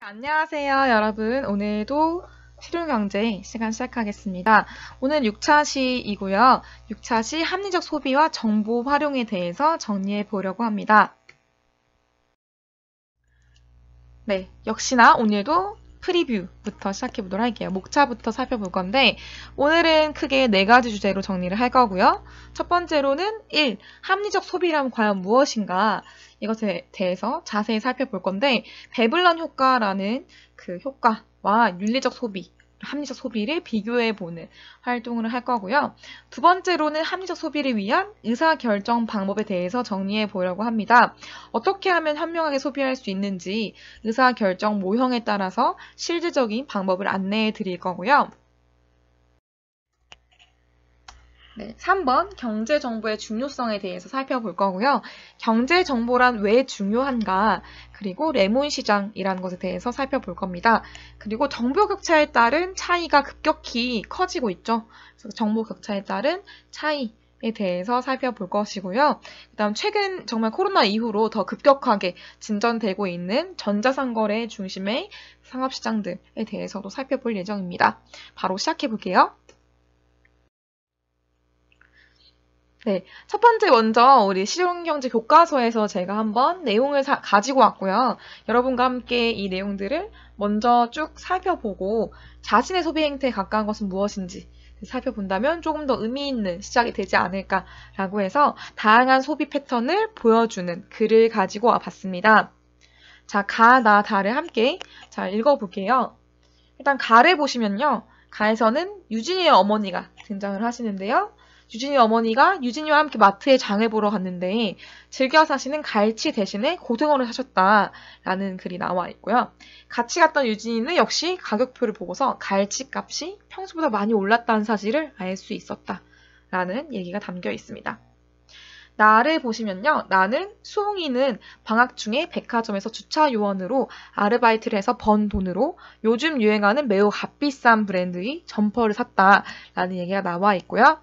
안녕하세요, 여러분. 오늘도 실용경제 시간 시작하겠습니다. 오늘 6차 시이고요. 6차 시 합리적 소비와 정보 활용에 대해서 정리해 보려고 합니다. 네, 역시나 오늘도 프리뷰부터 시작해 보도록 할게요. 목차부터 살펴볼 건데 오늘은 크게 4가지 주제로 정리를 할 거고요. 첫 번째로는 1. 합리적 소비란 과연 무엇인가? 이것에 대해서 자세히 살펴볼 건데 베블런 효과라는 그 효과와 윤리적 소비, 합리적 소비를 비교해보는 활동을 할 거고요. 두 번째로는 합리적 소비를 위한 의사결정 방법에 대해서 정리해 보려고 합니다. 어떻게 하면 현명하게 소비할 수 있는지 의사결정 모형에 따라서 실질적인 방법을 안내해 드릴 거고요. 네, 3번 경제정보의 중요성에 대해서 살펴볼 거고요. 경제정보란 왜 중요한가, 그리고 레몬 시장이라는 것에 대해서 살펴볼 겁니다. 그리고 정보 격차에 따른 차이가 급격히 커지고 있죠. 그래서 정보 격차에 따른 차이에 대해서 살펴볼 것이고요. 그 다음 최근 정말 코로나 이후로 더 급격하게 진전되고 있는 전자상거래 중심의 상업시장들에 대해서도 살펴볼 예정입니다. 바로 시작해 볼게요. 네, 첫 번째 먼저 우리 실용경제 교과서에서 제가 한번 내용을 가지고 왔고요. 여러분과 함께 이 내용들을 먼저 쭉 살펴보고 자신의 소비 행태에 가까운 것은 무엇인지 살펴본다면 조금 더 의미 있는 시작이 되지 않을까라고 해서 다양한 소비 패턴을 보여주는 글을 가지고 와봤습니다. 자, 가, 나, 다를 함께 잘 읽어볼게요. 일단 가를 보시면요. 가에서는 유진이의 어머니가 등장을 하시는데요. 유진이 어머니가 유진이와 함께 마트에 장을 보러 갔는데 즐겨 사시는 갈치 대신에 고등어를 사셨다라는 글이 나와 있고요. 같이 갔던 유진이는 역시 가격표를 보고서 갈치 값이 평소보다 많이 올랐다는 사실을 알 수 있었다라는 얘기가 담겨 있습니다. 나를 보시면요. 나는 수홍이는 방학 중에 백화점에서 주차 요원으로 아르바이트를 해서 번 돈으로 요즘 유행하는 매우 값비싼 브랜드의 점퍼를 샀다라는 얘기가 나와 있고요.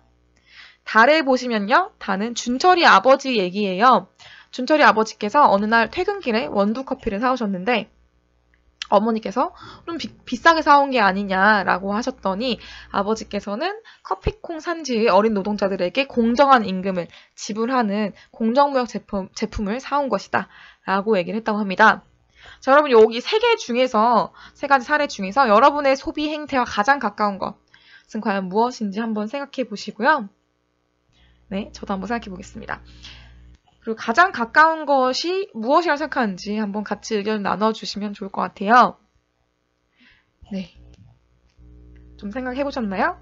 달을 보시면요. 달은 준철이 아버지 얘기예요. 준철이 아버지께서 어느 날 퇴근길에 원두커피를 사오셨는데 어머니께서 좀 비싸게 사온 게 아니냐라고 하셨더니 아버지께서는 커피콩 산지의 어린 노동자들에게 공정한 임금을 지불하는 공정무역 제품을 사온 것이다 라고 얘기를 했다고 합니다. 자, 여러분 여기 세 가지 사례 중에서 여러분의 소비 행태와 가장 가까운 것은 과연 무엇인지 한번 생각해 보시고요. 네, 저도 한번 생각해 보겠습니다. 그리고 가장 가까운 것이 무엇이라고 생각하는지 한번 같이 의견을 나눠주시면 좋을 것 같아요. 네. 좀 생각해 보셨나요?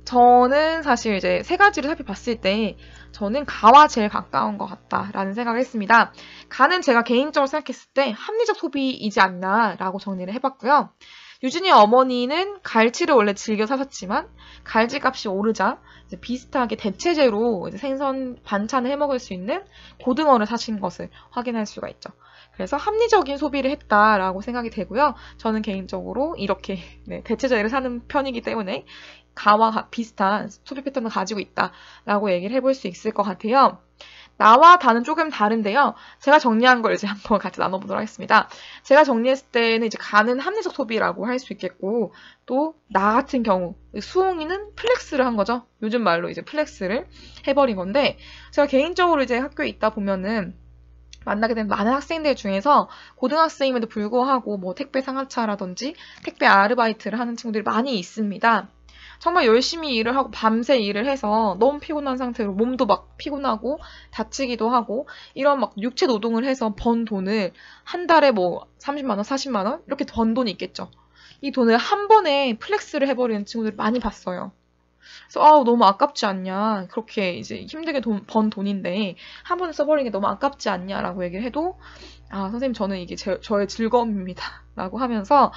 저는 사실 이제 세 가지를 살펴봤을 때 저는 가와 제일 가까운 것 같다라는 생각을 했습니다. 가는 제가 개인적으로 생각했을 때 합리적 소비이지 않나라고 정리를 해봤고요. 유진이 어머니는 갈치를 원래 즐겨 사셨지만 갈치 값이 오르자 이제 비슷하게 대체제로 이제 생선 반찬을 해먹을 수 있는 고등어를 사신 것을 확인할 수가 있죠. 그래서 합리적인 소비를 했다라고 생각이 되고요. 저는 개인적으로 이렇게 대체제를 사는 편이기 때문에 가와 비슷한 소비 패턴을 가지고 있다라고 얘기를 해볼 수 있을 것 같아요. 나와 다는 조금 다른데요. 제가 정리한 걸 이제 한번 같이 나눠보도록 하겠습니다. 제가 정리했을 때는 이제 가는 합리적 소비라고 할 수 있겠고, 또 나 같은 경우 수홍이는 플렉스를 한 거죠. 요즘 말로 이제 플렉스를 해버린 건데, 제가 개인적으로 이제 학교에 있다 보면은 만나게 된 많은 학생들 중에서 고등학생임에도 불구하고 뭐 택배 상하차라든지 택배 아르바이트를 하는 친구들이 많이 있습니다. 정말 열심히 일을 하고 밤새 일을 해서 너무 피곤한 상태로 몸도 막 피곤하고 다치기도 하고 이런 막 육체 노동을 해서 번 돈을 한 달에 뭐 30만 원, 40만 원 이렇게 번 돈이 있겠죠. 이 돈을 한 번에 플렉스를 해버리는 친구들 많이 봤어요. 그래서 너무 아깝지 않냐. 그렇게 이제 힘들게 번 돈인데 한 번에 써버리는 게 너무 아깝지 않냐라고 얘기를 해도 선생님 저는 이게 저의 즐거움입니다. 라고 하면서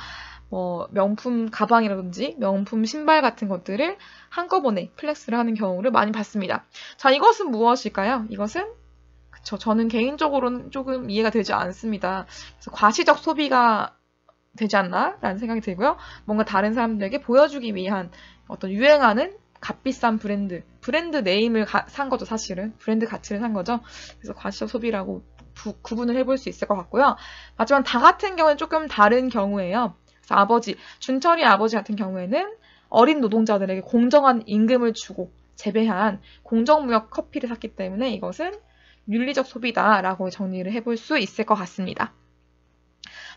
뭐 명품 가방이라든지 명품 신발 같은 것들을 한꺼번에 플렉스를 하는 경우를 많이 봤습니다. 자, 이것은 무엇일까요? 이것은 저는 개인적으로는 조금 이해가 되지 않습니다. 그래서 과시적 소비가 되지 않나? 라는 생각이 들고요. 뭔가 다른 사람들에게 보여주기 위한 어떤 유행하는 값비싼 브랜드 네임을 산 거죠, 사실은. 브랜드 가치를 산 거죠. 그래서 과시적 소비라고 구분을 해볼 수 있을 것 같고요. 하지만 다 같은 경우는 조금 다른 경우예요. 그래서 준철이 아버지 같은 경우에는 어린 노동자들에게 공정한 임금을 주고 재배한 공정무역 커피를 샀기 때문에 이것은 윤리적 소비다라고 정리를 해볼 수 있을 것 같습니다.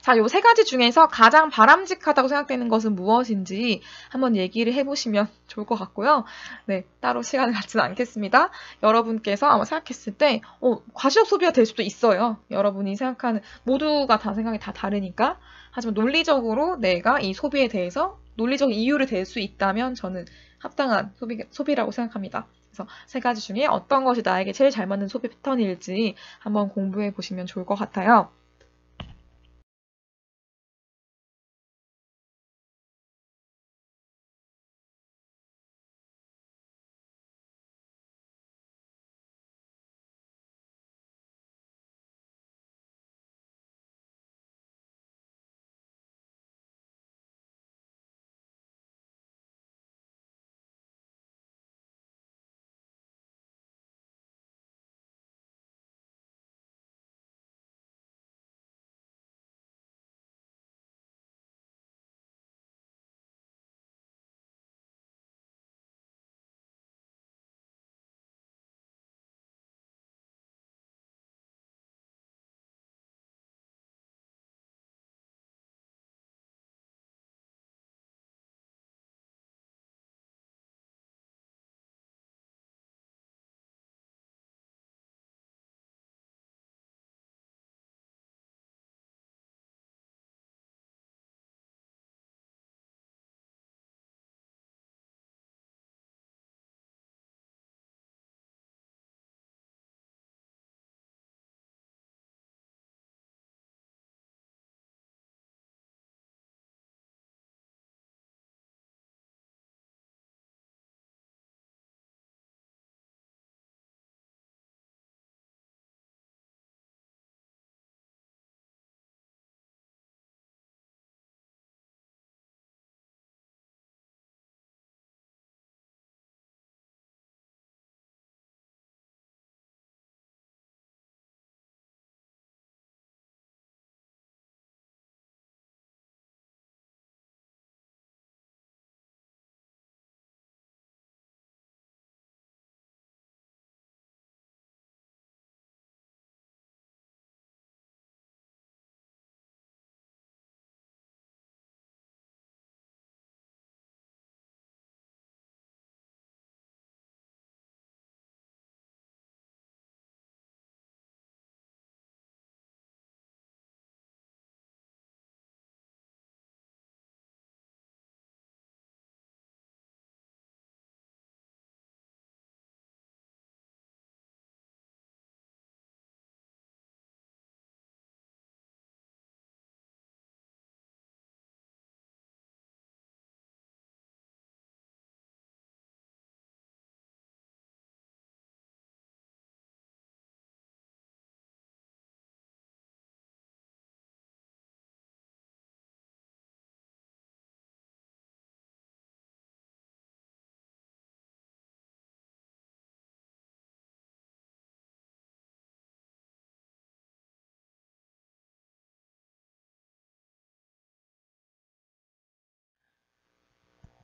자, 요 세 가지 중에서 가장 바람직하다고 생각되는 것은 무엇인지 한번 얘기를 해보시면 좋을 것 같고요. 네, 따로 시간을 갖지는 않겠습니다. 여러분께서 아마 생각했을 때 과시적 소비가 될 수도 있어요. 여러분이 생각하는 모두가 다 생각이 다 다르니까. 하지만 논리적으로 내가 이 소비에 대해서 논리적 이유를 댈 수 있다면 저는 합당한 소비라고 생각합니다. 그래서 세 가지 중에 어떤 것이 나에게 제일 잘 맞는 소비 패턴일지 한번 공부해 보시면 좋을 것 같아요.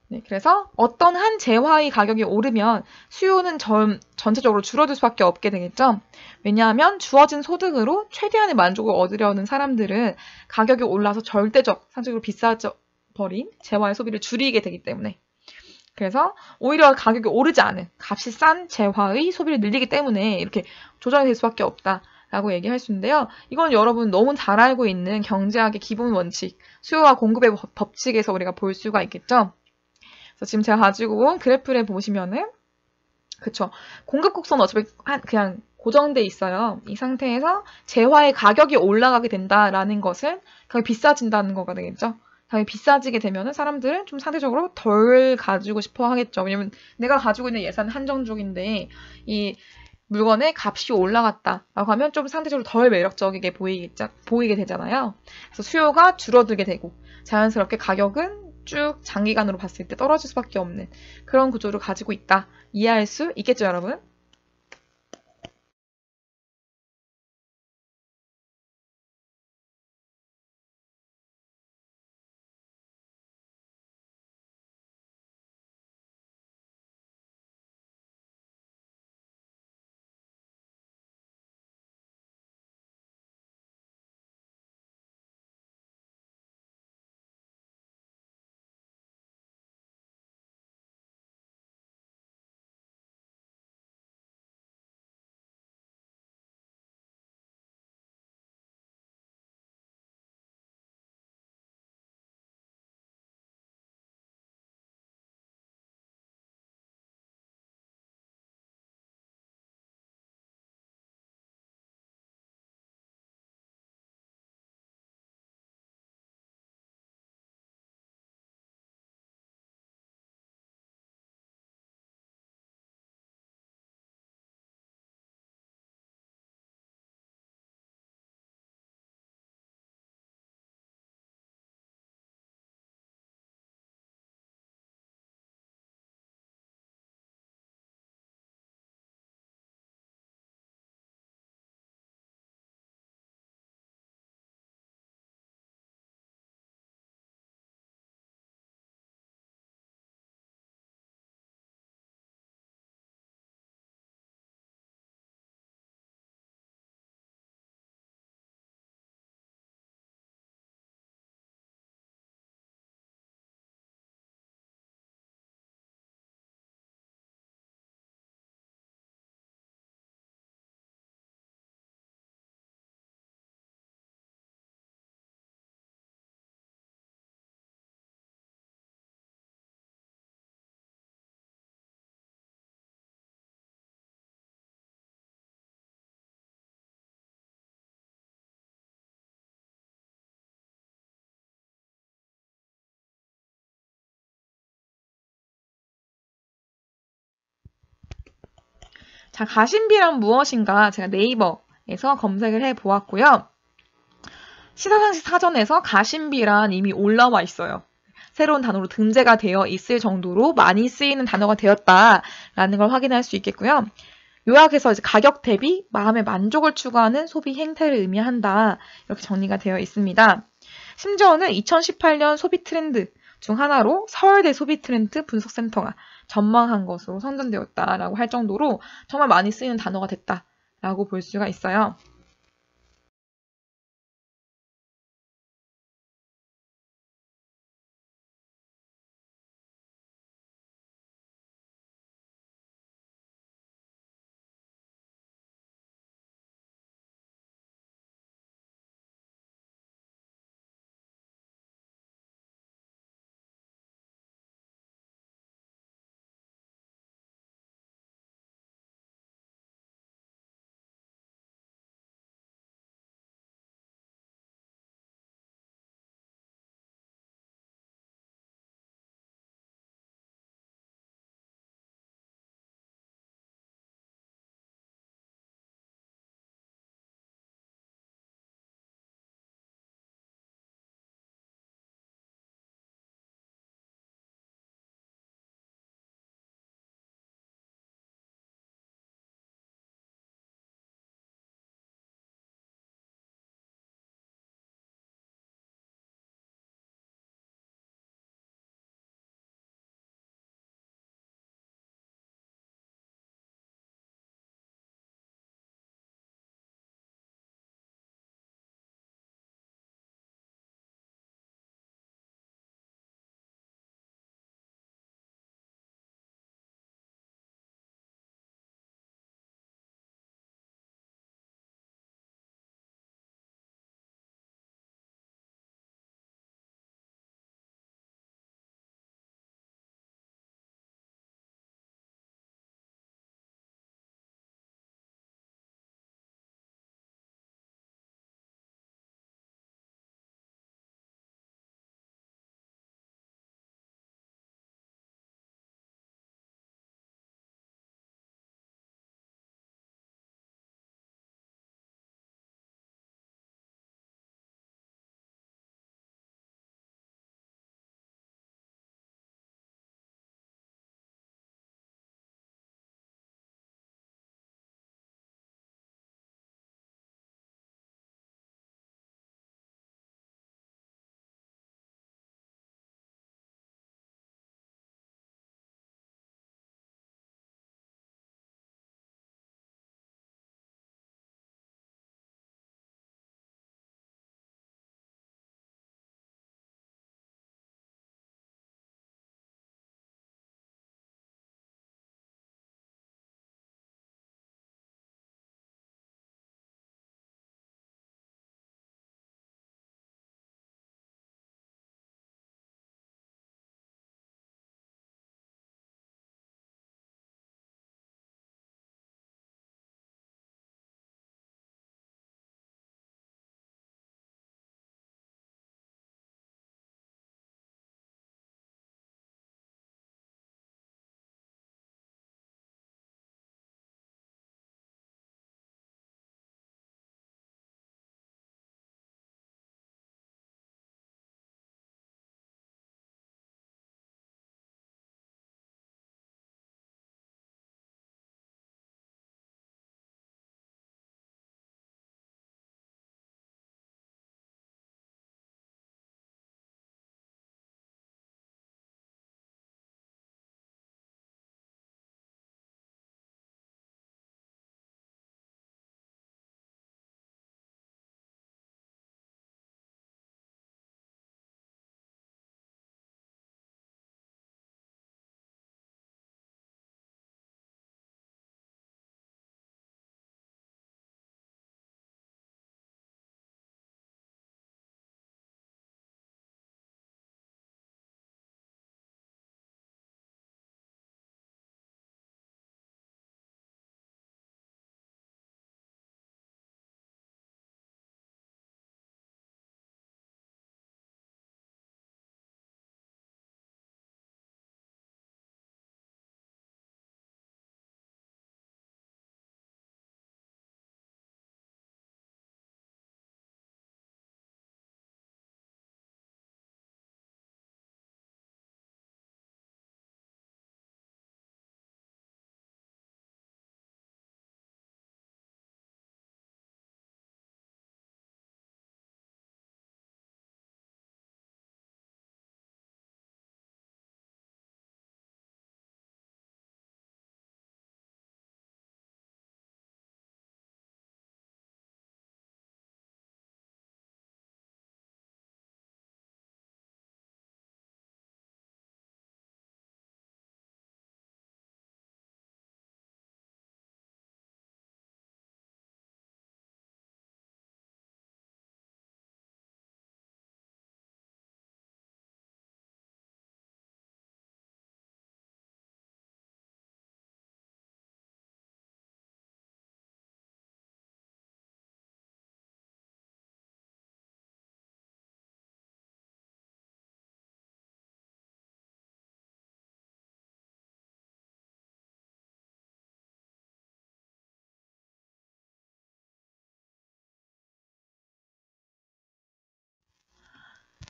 네, 그래서 어떤 한 재화의 가격이 오르면 수요는 전체적으로 줄어들 수밖에 없게 되겠죠. 왜냐하면 주어진 소득으로 최대한의 만족을 얻으려는 사람들은 가격이 올라서 절대적, 상대적으로 비싸져 버린 재화의 소비를 줄이게 되기 때문에. 그래서 오히려 가격이 오르지 않은 값이 싼 재화의 소비를 늘리기 때문에 이렇게 조정이 될 수밖에 없다라고 얘기할 수 있는데요. 이건 여러분 너무 잘 알고 있는 경제학의 기본 원칙, 수요와 공급의 법칙에서 우리가 볼 수가 있겠죠. 그래서 지금 제가 가지고 온 그래프를 보시면은, 그쵸. 공급 곡선은 어차피 그냥 고정돼 있어요. 이 상태에서 재화의 가격이 올라가게 된다라는 것은 가격이 비싸진다는 거가 되겠죠. 가격이 비싸지게 되면은 사람들은 좀 상대적으로 덜 가지고 싶어 하겠죠. 왜냐면 내가 가지고 있는 예산은 한정적인데 이 물건의 값이 올라갔다라고 하면 좀 상대적으로 덜 매력적이게 보이게 되잖아요. 그래서 수요가 줄어들게 되고 자연스럽게 가격은 쭉 장기간으로 봤을 때 떨어질 수밖에 없는 그런 구조를 가지고 있다. 이해할 수 있겠죠, 여러분? 자, 가심비란 무엇인가 제가 네이버에서 검색을 해보았고요. 시사상식 사전에서 가심비란 이미 올라와 있어요. 새로운 단어로 등재가 되어 있을 정도로 많이 쓰이는 단어가 되었다라는 걸 확인할 수 있겠고요. 요약해서 이제 가격 대비 마음의 만족을 추구하는 소비 행태를 의미한다. 이렇게 정리가 되어 있습니다. 심지어는 2018년 소비 트렌드 중 하나로 서울대 소비 트렌드 분석센터가 전망한 것으로 선정되었다라고 할 정도로 정말 많이 쓰이는 단어가 됐다라고 볼 수가 있어요.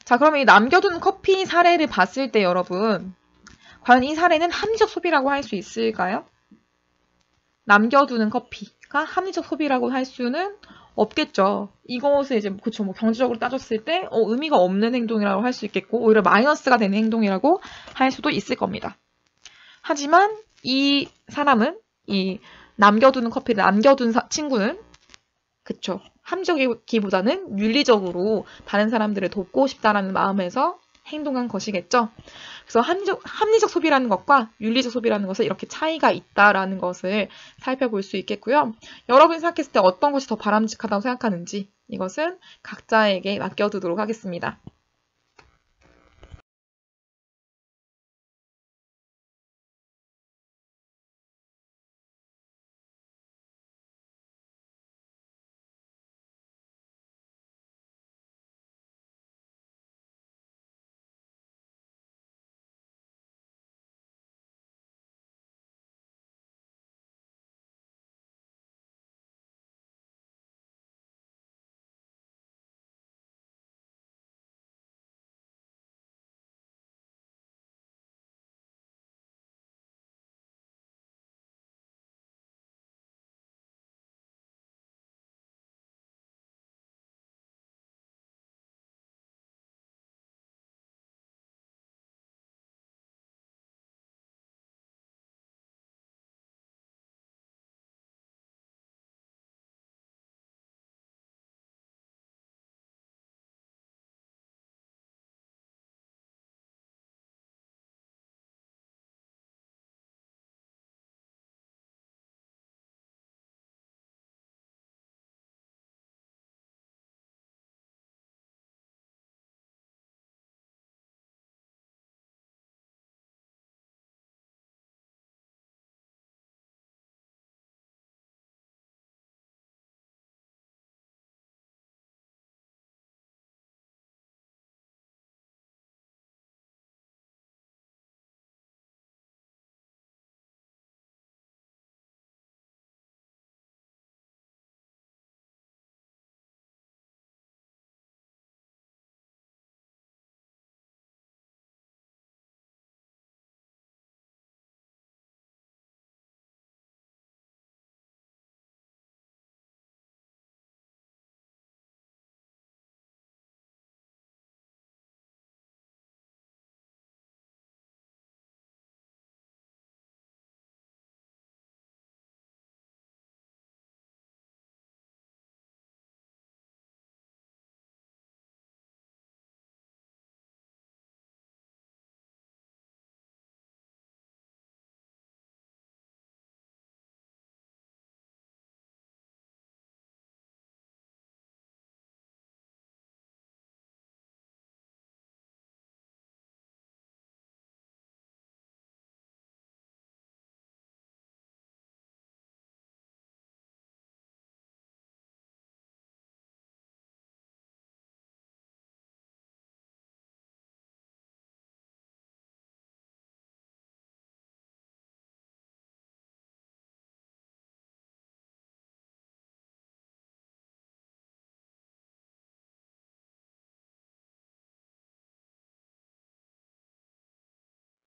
자, 그러면 이 남겨둔 커피 사례를 봤을 때 여러분, 과연 이 사례는 합리적 소비라고 할 수 있을까요? 남겨두는 커피가 합리적 소비라고 할 수는 없겠죠. 이것을 이제 그쵸, 뭐 경제적으로 따졌을 때 의미가 없는 행동이라고 할 수 있겠고 오히려 마이너스가 되는 행동이라고 할 수도 있을 겁니다. 하지만 이 사람은 이 남겨두는 커피를 남겨둔 친구는 그쵸, 함적이기보다는 윤리적으로 다른 사람들을 돕고 싶다라는 마음에서 행동한 것이겠죠. 그래서 합리적 소비라는 것과 윤리적 소비라는 것은 이렇게 차이가 있다라는 것을 살펴볼 수 있겠고요. 여러분이 생각했을 때 어떤 것이 더 바람직하다고 생각하는지 이것은 각자에게 맡겨두도록 하겠습니다.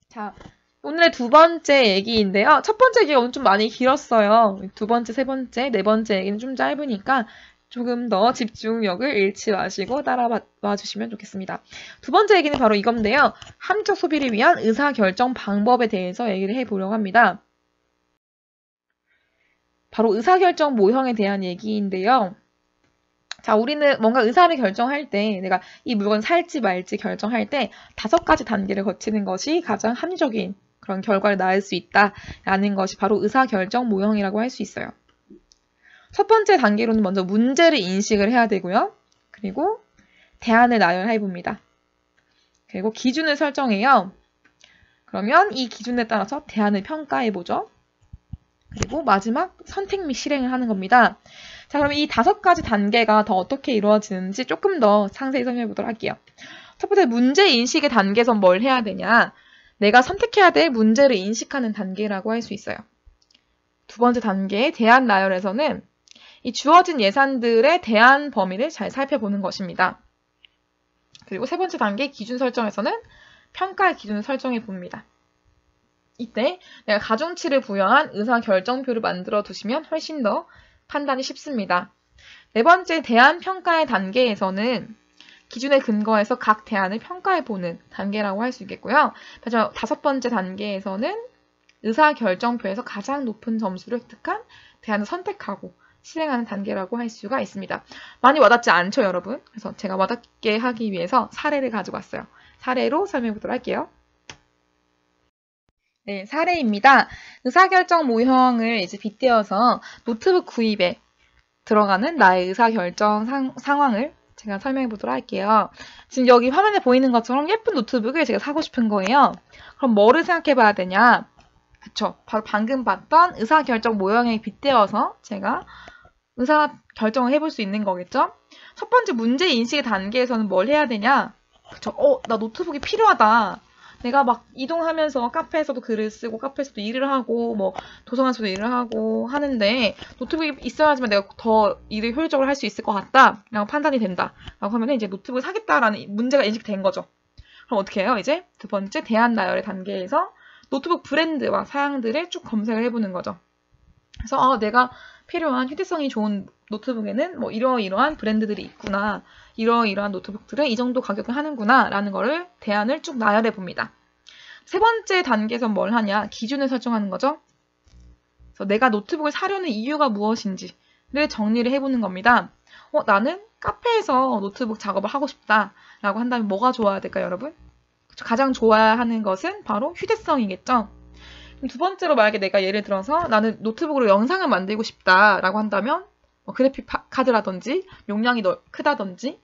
자, 오늘의 두 번째 얘기인데요. 첫 번째 얘기가 오늘 좀 많이 길었어요. 두 번째, 세 번째, 네 번째 얘기는 좀 짧으니까 조금 더 집중력을 잃지 마시고 따라와 주시면 좋겠습니다. 두 번째 얘기는 바로 이건데요. 합리적 소비를 위한 의사결정 방법에 대해서 얘기를 해보려고 합니다. 바로 의사결정 모형에 대한 얘기인데요. 자, 우리는 뭔가 의사를 결정할 때 내가 이 물건 살지 말지 결정할 때 5가지 단계를 거치는 것이 가장 합리적인 그런 결과를 낳을 수 있다라는 것이 바로 의사결정 모형이라고 할 수 있어요. 첫 번째 단계로는 먼저 문제를 인식을 해야 되고요. 그리고 대안을 나열해 봅니다. 그리고 기준을 설정해요. 그러면 이 기준에 따라서 대안을 평가해 보죠. 그리고 마지막 선택 및 실행을 하는 겁니다. 자, 그럼 이 5가지 단계가 더 어떻게 이루어지는지 조금 더 상세히 설명해 보도록 할게요. 첫 번째 문제 인식의 단계에서 뭘 해야 되냐? 내가 선택해야 될 문제를 인식하는 단계라고 할 수 있어요. 두 번째 단계 대안 나열에서는 이 주어진 예산들의 대안 범위를 잘 살펴보는 것입니다. 그리고 세 번째 단계 기준 설정에서는 평가의 기준을 설정해 봅니다. 이때 내가 가중치를 부여한 의사결정표를 만들어 두시면 훨씬 더 판단이 쉽습니다. 네 번째 대안 평가의 단계에서는 기준에 근거해서 각 대안을 평가해보는 단계라고 할 수 있겠고요. 다섯 번째 단계에서는 의사결정표에서 가장 높은 점수를 획득한 대안을 선택하고 실행하는 단계라고 할 수가 있습니다. 많이 와닿지 않죠, 여러분? 그래서 제가 와닿게 하기 위해서 사례를 가지고 왔어요. 사례로 설명해 보도록 할게요. 네, 사례입니다. 의사결정 모형을 이제 빗대어서 노트북 구입에 들어가는 나의 의사결정 상황을 제가 설명해 보도록 할게요. 지금 여기 화면에 보이는 것처럼 예쁜 노트북을 제가 사고 싶은 거예요. 그럼 뭐를 생각해 봐야 되냐? 그쵸. 바로 방금 봤던 의사결정 모형에 빗대어서 제가 의사결정을 해볼 수 있는 거겠죠? 첫 번째 문제 인식의 단계에서는 뭘 해야 되냐? 그쵸. 나 노트북이 필요하다. 내가 막 이동하면서 카페에서도 글을 쓰고 카페에서도 일을 하고 뭐 도서관에서도 일을 하고 하는데 노트북이 있어야지만 내가 더 일을 효율적으로 할 수 있을 것 같다 라고 판단이 된다 라고 하면 이제 노트북을 사겠다라는 문제가 인식된 거죠. 그럼 어떻게 해요? 이제 두 번째 대안 나열의 단계에서 노트북 브랜드와 사양들을 쭉 검색을 해보는 거죠. 그래서 내가 필요한 휴대성이 좋은 노트북에는 뭐 이러이러한 브랜드들이 있구나. 이러이러한 노트북들은 이 정도 가격을 하는구나 라는 거를 대안을 쭉 나열해 봅니다. 세 번째 단계에서 뭘 하냐? 기준을 설정하는 거죠. 그래서 내가 노트북을 사려는 이유가 무엇인지를 정리를 해보는 겁니다. 나는 카페에서 노트북 작업을 하고 싶다 라고 한다면 뭐가 좋아야 될까요, 여러분? 가장 좋아하는 것은 바로 휴대성이겠죠. 두 번째로 만약에 내가 예를 들어서 나는 노트북으로 영상을 만들고 싶다라고 한다면 그래픽 카드라든지 용량이 크다든지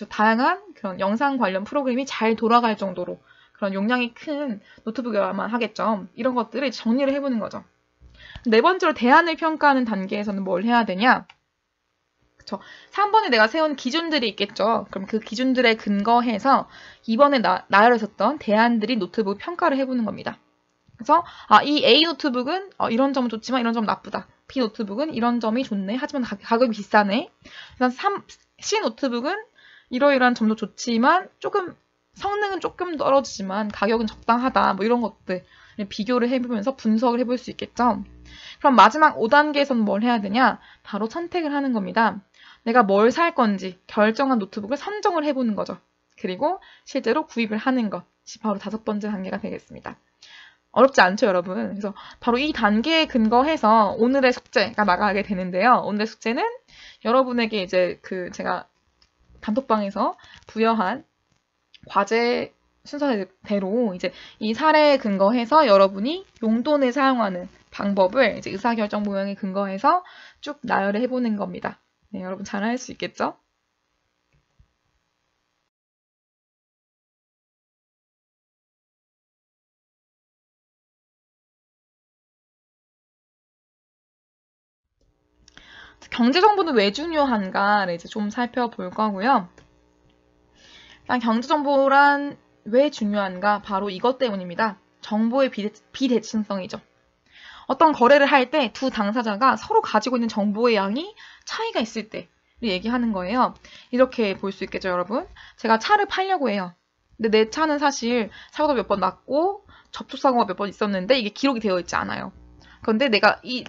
다양한 그런 영상 관련 프로그램이 잘 돌아갈 정도로 그런 용량이 큰 노트북이어야만 하겠죠. 이런 것들을 정리를 해보는 거죠. 네 번째로 대안을 평가하는 단계에서는 뭘 해야 되냐? 3번에 내가 세운 기준들이 있겠죠. 그럼 그 기준들에 근거해서 2번에 나열했었던 대안들이 노트북 평가를 해보는 겁니다. 그래서 이 A 노트북은 이런 점은 좋지만 이런 점은 나쁘다. B 노트북은 이런 점이 좋네. 하지만 가격이 비싸네. 그래서 C 노트북은 이러이러한 점도 좋지만 성능은 조금 떨어지지만 가격은 적당하다. 뭐 이런 것들 비교를 해보면서 분석을 해볼 수 있겠죠. 그럼 마지막 5단계에서는 뭘 해야 되냐? 바로 선택을 하는 겁니다. 내가 뭘 살 건지 결정한 노트북을 선정을 해보는 거죠. 그리고 실제로 구입을 하는 것이 바로 5번째 단계가 되겠습니다. 어렵지 않죠, 여러분? 그래서 바로 이 단계에 근거해서 오늘의 숙제가 나가게 되는데요. 오늘의 숙제는 여러분에게 이제 제가 단톡방에서 부여한 과제 순서대로 이제 이 사례에 근거해서 여러분이 용돈을 사용하는 방법을 이제 의사결정 모형에 근거해서 쭉 나열을 해보는 겁니다. 네, 여러분 잘할 수 있겠죠? 경제정보는 왜 중요한가를 이제 좀 살펴볼 거고요. 일단 경제정보란 왜 중요한가? 바로 이것 때문입니다. 정보의 비대칭성이죠. 어떤 거래를 할 때 두 당사자가 서로 가지고 있는 정보의 양이 차이가 있을 때를 얘기하는 거예요. 이렇게 볼 수 있겠죠, 여러분? 제가 차를 팔려고 해요. 근데 내 차는 사실 사고가 몇 번 났고 접촉사고가 몇 번 있었는데 이게 기록이 되어 있지 않아요. 그런데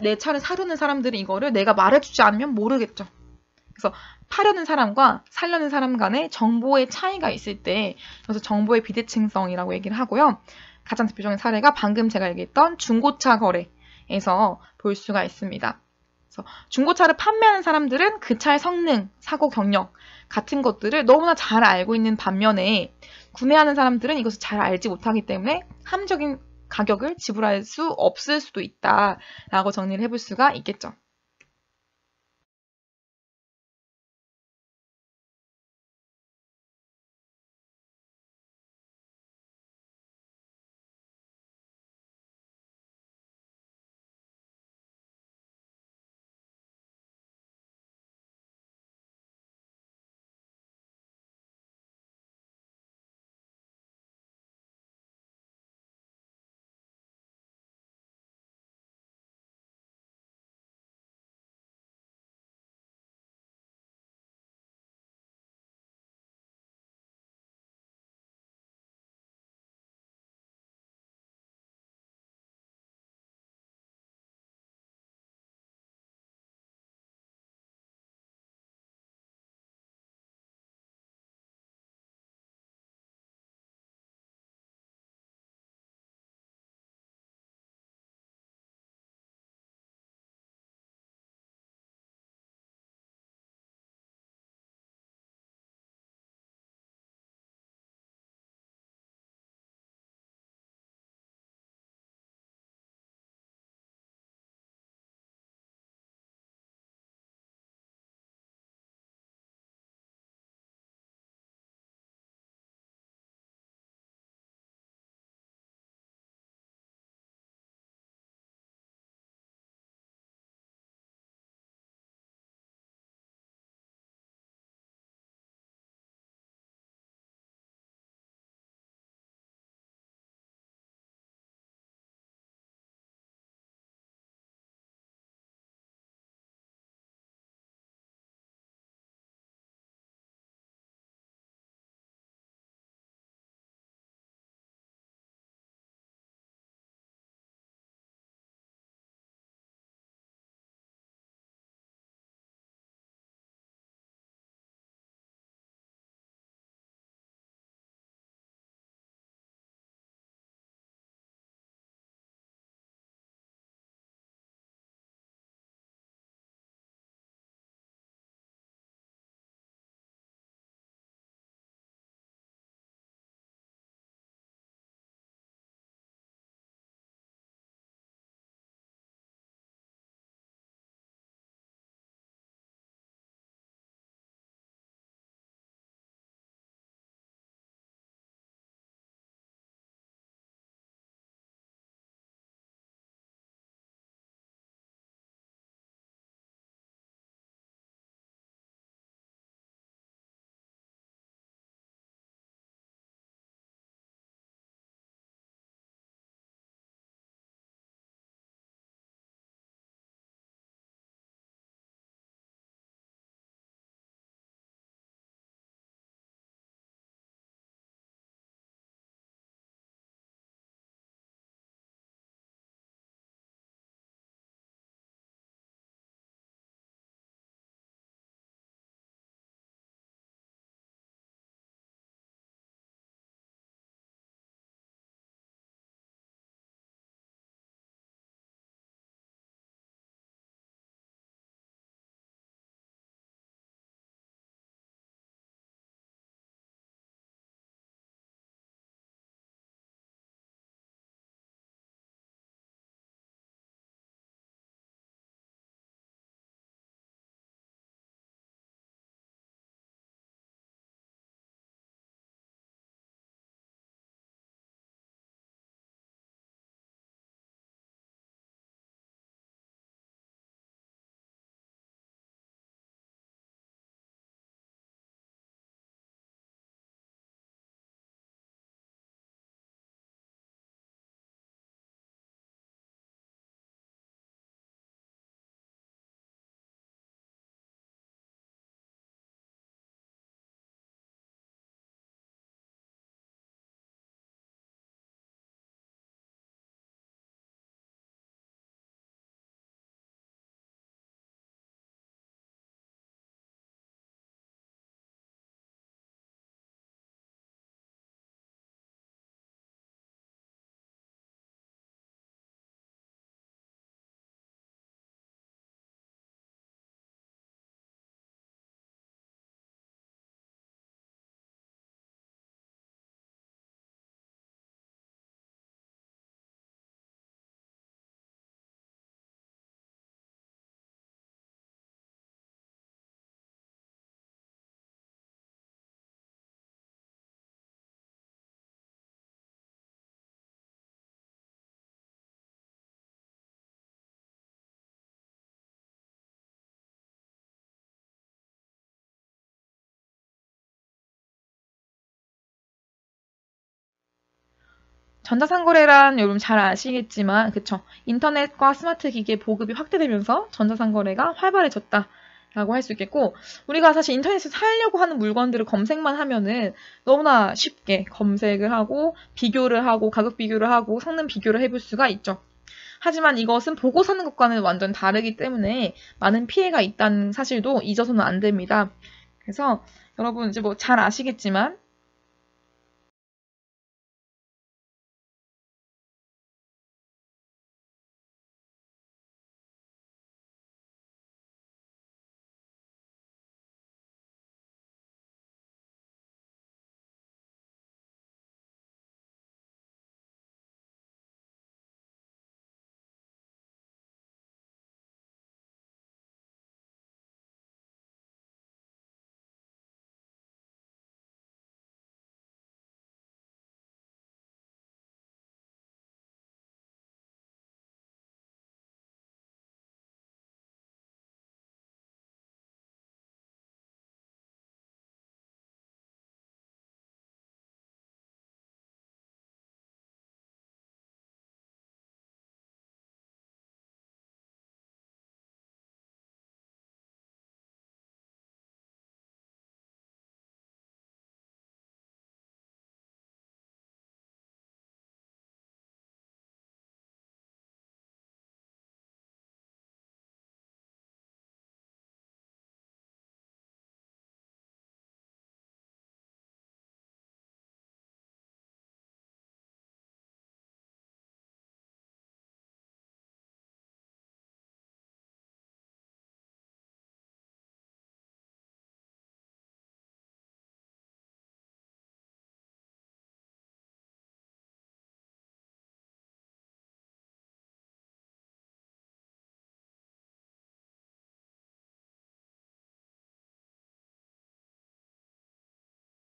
내 차를 사려는 사람들은 이거를 내가 말해주지 않으면 모르겠죠. 그래서 파려는 사람과 살려는 사람 간의 정보의 차이가 있을 때 그래서 정보의 비대칭성이라고 얘기를 하고요. 가장 대표적인 사례가 방금 제가 얘기했던 중고차 거래에서 볼 수가 있습니다. 그래서 중고차를 판매하는 사람들은 그 차의 성능, 사고 경력 같은 것들을 너무나 잘 알고 있는 반면에 구매하는 사람들은 이것을 잘 알지 못하기 때문에 합리적인 가격을 지불할 수 없을 수도 있다라고 정리를 해볼 수가 있겠죠. 전자상거래란 여러분 잘 아시겠지만, 그쵸? 인터넷과 스마트 기기의 보급이 확대되면서 전자상거래가 활발해졌다라고 할 수 있겠고, 우리가 사실 인터넷에서 사려고 하는 물건들을 검색만 하면은 너무나 쉽게 검색을 하고, 비교를 하고, 가격 비교를 하고, 성능 비교를 해볼 수가 있죠. 하지만 이것은 보고 사는 것과는 완전 다르기 때문에 많은 피해가 있다는 사실도 잊어서는 안 됩니다. 그래서 여러분 이제 뭐 잘 아시겠지만,